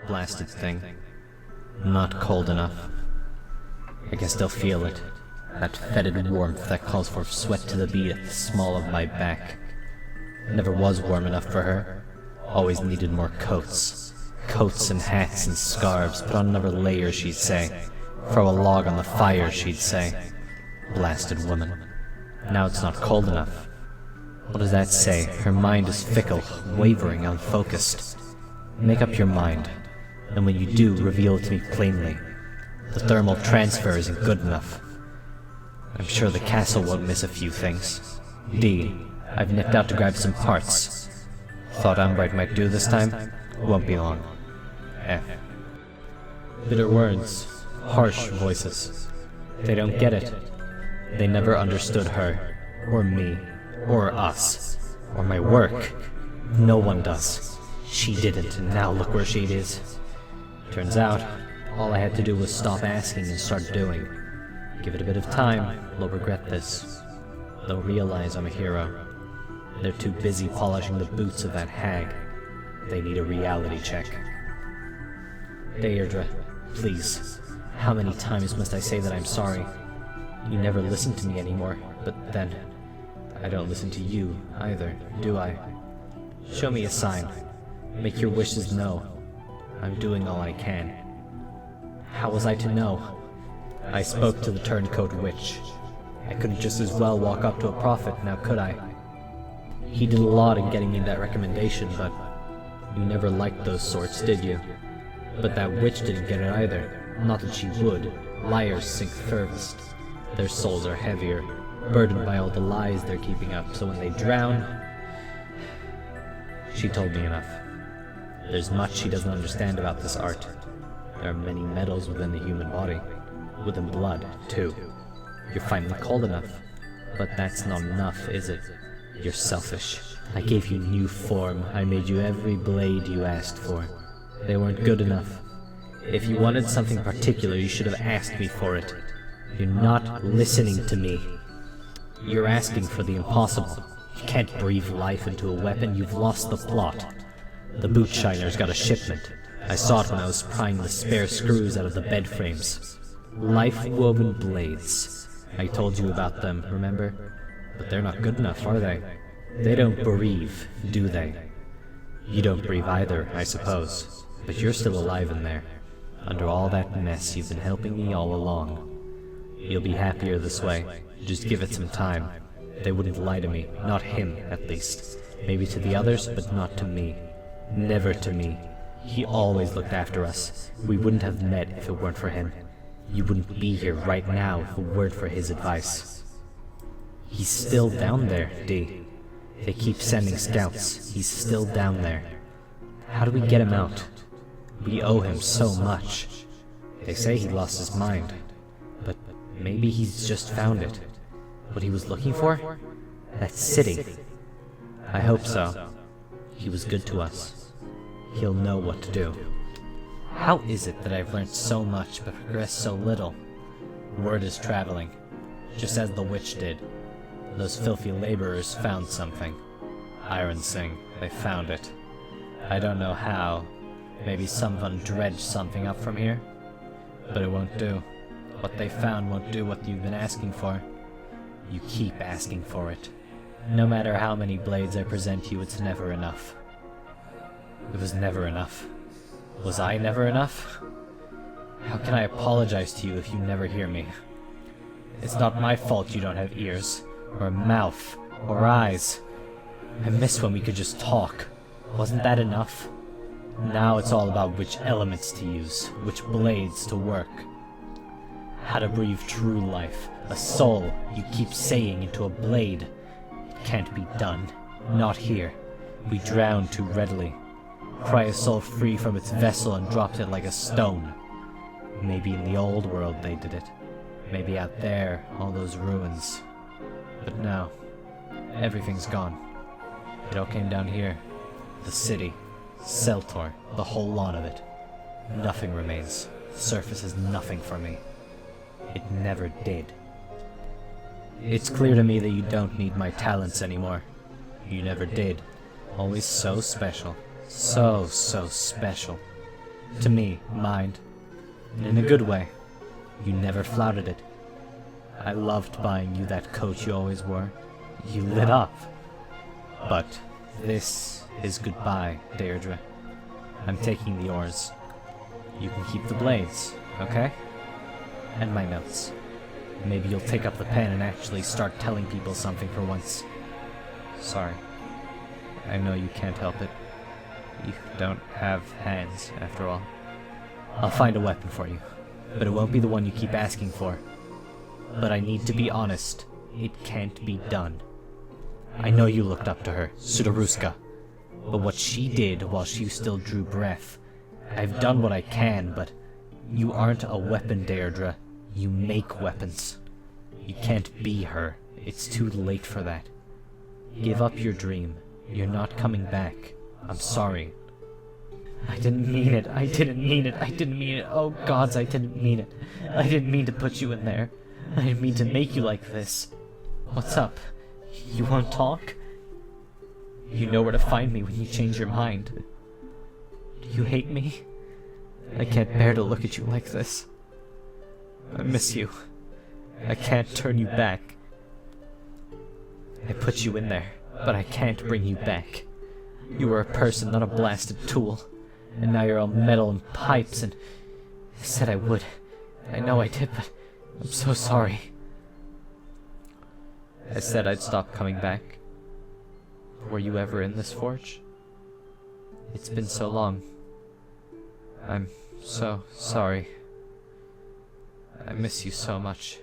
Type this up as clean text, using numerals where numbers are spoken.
blasted thing. Not cold enough. I guess they'll feel it. That fetid warmth that calls for sweat to the beat at the small of my back. Never was warm enough for her. Always needed more coats. Coats and hats and scarves. Put on another layer, she'd say. Throw a log on the fire, she'd say. Blasted woman. Now it's not cold enough. What does that say? Her mind is fickle, wavering, unfocused. Make up your mind, and when you do, reveal it to me plainly. The thermal transfer isn't good enough. I'm sure the castle won't miss a few things. D, I've nipped out to grab some parts. Thought Umbright might do this time? Won't be long. F. Bitter words. Harsh voices. They don't get it. They never understood her, or me, or us, or my work. No one does. She didn't, and now look where she is. Turns out, all I had to do was stop asking and start doing. Give it a bit of time, they'll regret this. They'll realize I'm a hero. They're too busy polishing the boots of that hag. They need a reality check. Deirdre, please. How many times must I say that I'm sorry? You never listen to me anymore, but then, I don't listen to you either, do I? Show me a sign. Make your wishes know. I'm doing all I can. How was I to know? I spoke to the turncoat witch. I couldn't just as well walk up to a prophet, now could I? He did a lot in getting me that recommendation, but you never liked those sorts, did you? But that witch didn't get it either. Not that she would. Liars sink furthest. Their souls are heavier, burdened by all the lies they're keeping up, so when they drown... She told me enough. There's much she doesn't understand about this art. There are many metals within the human body. Within blood, too. You're finally cold enough. But that's not enough, is it? You're selfish. I gave you new form. I made you every blade you asked for. They weren't good enough. If you wanted something particular, you should have asked me for it. You're not listening to me. You're asking for the impossible. You can't breathe life into a weapon. You've lost the plot. The boot shiner's got a shipment. I saw it when I was prying the spare screws out of the bed frames. Life-woven blades. I told you about them, remember? But they're not good enough, are they? They don't breathe, do they? You don't breathe either, I suppose. But you're still alive in there. Under all that mess, you've been helping me all along. You'll be happier this way. Just give it some time. They wouldn't lie to me. Not him, at least. Maybe to the others, but not to me. Never to me. He always looked after us. We wouldn't have met if it weren't for him. You wouldn't be here right now if it weren't for his advice. He's still down there, D. They keep sending scouts. He's still down there. How do we get him out? We owe him so much. They say he lost his mind. But maybe he's just found it. What he was looking for? That city. I hope so. He was good to us. He'll know what to do. How is it that I've learned so much but progressed so little? Word is traveling, just as the witch did. Those filthy laborers found something. Iron Sing, they found it. I don't know how. Maybe someone dredged something up from here? But it won't do. What they found won't do what you've been asking for. You keep asking for it. No matter how many blades I present you, it's never enough. It was never enough. Was I never enough? How can I apologize to you if you never hear me? It's not my fault you don't have ears, or a mouth, or eyes. I miss when we could just talk. Wasn't that enough? Now it's all about which elements to use, which blades to work. How to breathe true life, a soul you keep saying into a blade. It can't be done. Not here. We drown too readily. Pry a soul free from its vessel and dropped it like a stone. Maybe in the old world they did it. Maybe out there, all those ruins. But now, everything's gone. It all came down here. The city. Seltor. The whole lot of it. Nothing remains. The surface is nothing for me. It never did. It's clear to me that you don't need my talents anymore. You never did. Always so special. So special. To me, mind. And in a good way. You never flouted it. I loved buying you that coat you always wore. You lit up. But this is goodbye, Deirdre. I'm taking the oars. You can keep the blades, okay? And my notes. Maybe you'll take up the pen and actually start telling people something for once. Sorry. I know you can't help it. You don't have hands, after all. I'll find a weapon for you, but it won't be the one you keep asking for. But I need to be honest. It can't be done. I know you looked up to her, Sudaruska. But what she did while she still drew breath, I've done what I can, but you aren't a weapon, Deirdre. You make weapons. You can't be her. It's too late for that. Give up your dream. You're not coming back. I'm sorry. I didn't mean it. I didn't mean it. I didn't mean it. Oh gods, I didn't mean it. I didn't mean to put you in there. I didn't mean to make you like this. What's up? You won't talk? You know where to find me when you change your mind. Do you hate me? I can't bear to look at you like this. I miss you. I can't turn you back. I put you in there, but I can't bring you back. You were a person, not a blasted tool. And now you're all metal and pipes, and I said I would. I know I did, but I'm so sorry. I said I'd stop coming back. Were you ever in this forge? It's been so long. I'm so sorry. I miss you so much.